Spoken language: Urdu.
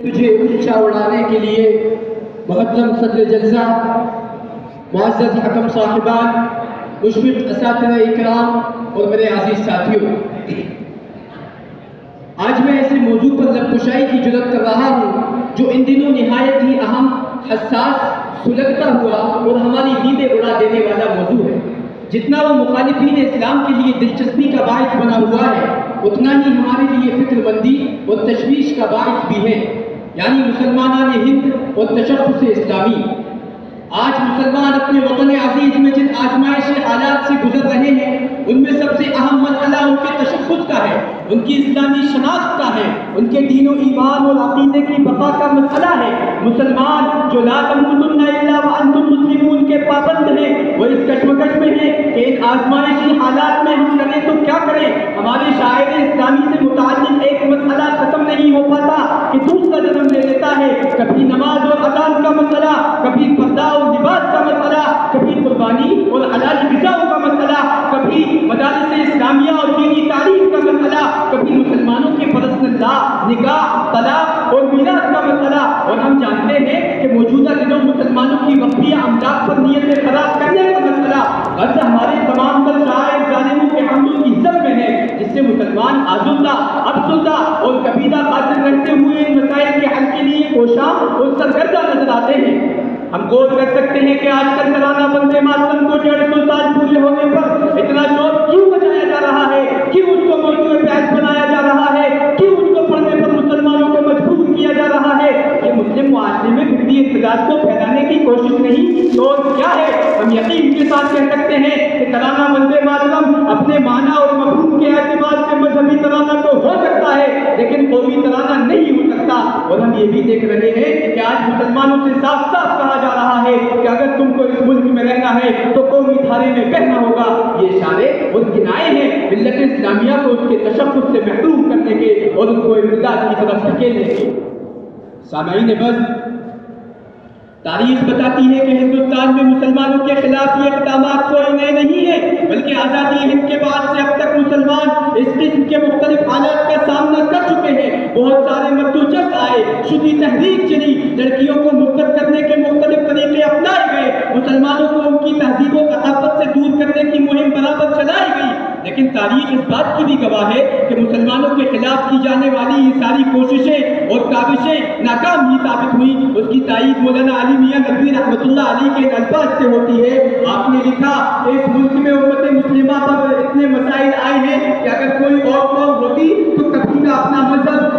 تجھے اونچا اڑانے کے لیے محترم صدر جلسہ، معزز حکم صاحبان، مشفق اساتذہ اکرام اور میرے عزیز ساتھیوں، آج میں ایسے موضوع پر لب کشائی کی جرات کر رہا ہوں جو ان دنوں نہایت ہی اہم، حساس، سلگتا ہوا اور ہماری نیندیں اڑا دینے والا موضوع ہے۔ جتنا وہ مخالفین اسلام کے لیے دلچسپی کا باعث بنا ہوا ہے، اتنا ہی ہمارے لیے فکر مندی اور تشویش کا باعث بھی ہے، یعنی مسلمانان ہند اور تشخص اسلامی۔ آج مسلمان اپنے وطن عزیز میں جن آزمائشی حالات سے گزر رہے ہیں، ان میں سب سے اہم مسئلہ ان کے تشخص کا ہے، ان کی اسلامی شناخت کا ہے، ان کے دین و ایمان اور عقیدے کی بقا کا مسئلہ ہے۔ مسلمان جو لا تموتن الا وانتم مسلمون کے پابند ہیں، وہ اس کشمکش میں ہیں کہ ان آزمائشی حالات میں ہم کریں تو کیا کریں۔ ہمارے شاعر اسلامی سے متعلق ایک مسئلہ ختم نہیں ہو پاتا کہ دوسرا جنم لے لیتا ہے۔ کبھی نماز اور اذان کا مسئلہ، کبھی پردہ اور لباس کا مسئلہ، کبھی قربانی اور حلال غذاؤں کا مسئلہ، کبھی مدارس اسلامیہ اور دینی تعلیم کا مسئلہ، کبھی مسلمانوں کے پرسن اللہ، نکاح، طلاق اور میراث کا مسئلہ۔ اور ہم جانتے ہیں کہ موجودہ دنوں مسلمانوں کی وقفیہ املاک پر نیتیں خراب کرنے کا مسئلہ غرض ہمارے تمام تر شاعر ظالموں کے حملوں کی عزت میں ہے، جس سے مسلمان آزردہ، افسردہ اور کبیدہ خاطر رہتے ہوئے ان مسائل کے حل کے لیے کوشاں اور سرگردہ نظر آتے ہیں۔ ہم غور کر سکتے ہیں کہ آج کل ترانہ وندے ماترم کو 150 سال پورے ہونے پر اتنا شور کیوں بجایا جا رہا ہے، کیوں اس کو موضوع بحث بنایا جا رہا ہے، کیوں اس کو پڑھنے پر مسلمانوں کو مجبور کیا جا رہا ہے۔ یہ مسلم معاشرے میں فکری اختلاف کو پھیلانے کی کوشش نہیں تو کیا ہے؟ ہم یقین کے ساتھ کہہ سکتے ہیں کہ ترانہ وندے ماترم اپنے معنی اور مفہوم کے اعتبار سے مذہبی ترانہ تو ہو سکتا ہے، لیکن قومی ترانہ نہیں ہو سکتا۔ اور ہم یہ بھی دیکھ رہے ہیں کہ آج مسلمانوں سے صاف صاف کہا جا رہا ہے کہ اگر تم کو اس ملک میں رہنا ہے تو قومی دھارے میں بہنا ہوگا۔ یہ اشارے اور کنائے ہیں ملت اسلامیہ کو اس کے تشخص سے محروم کرنے کے اور ان کو امداد کی طرف دھکیلنے کے۔ سامعین بس، تاریخ بتاتی ہے کہ ہندوستان میں مسلمانوں کے خلاف یہ اقدامات کوئی نئے نہیں ہیں، بلکہ آزادی ہند کے بعد سے اب تک مسلمان اس قسم کے مختلف حالات کا سامنا کر چکے ہیں۔ بہت سارے مدوجہد آئے، شدید تحریک چلی، لڑکیوں کو مرتد کرنے کے مختلف طریقے اپنائے گئے، مسلمانوں کو ان کی تہذیب و ثقافت سے دور کرنے کی مہم برابر چلائی گئی، لیکن تاریخ اس بات کی بھی گواہ ہے کہ مسلمانوں کے خلاف کی جانے والی یہ ساری کوششیں اور کاوشیں ناکام ہی ثابت ہوئی۔ اس کی تائید مولانا علی میاں ندوی رحمۃ اللہ علیہ کے الفاظ سے ہوتی ہے۔ آپ نے لکھا کہ اس ملک میں امت مسلمہ پر اتنے مسائل آئے ہیں کہ اگر کوئی اور قوم ہوتی تو کبھی کا اپنا مذہب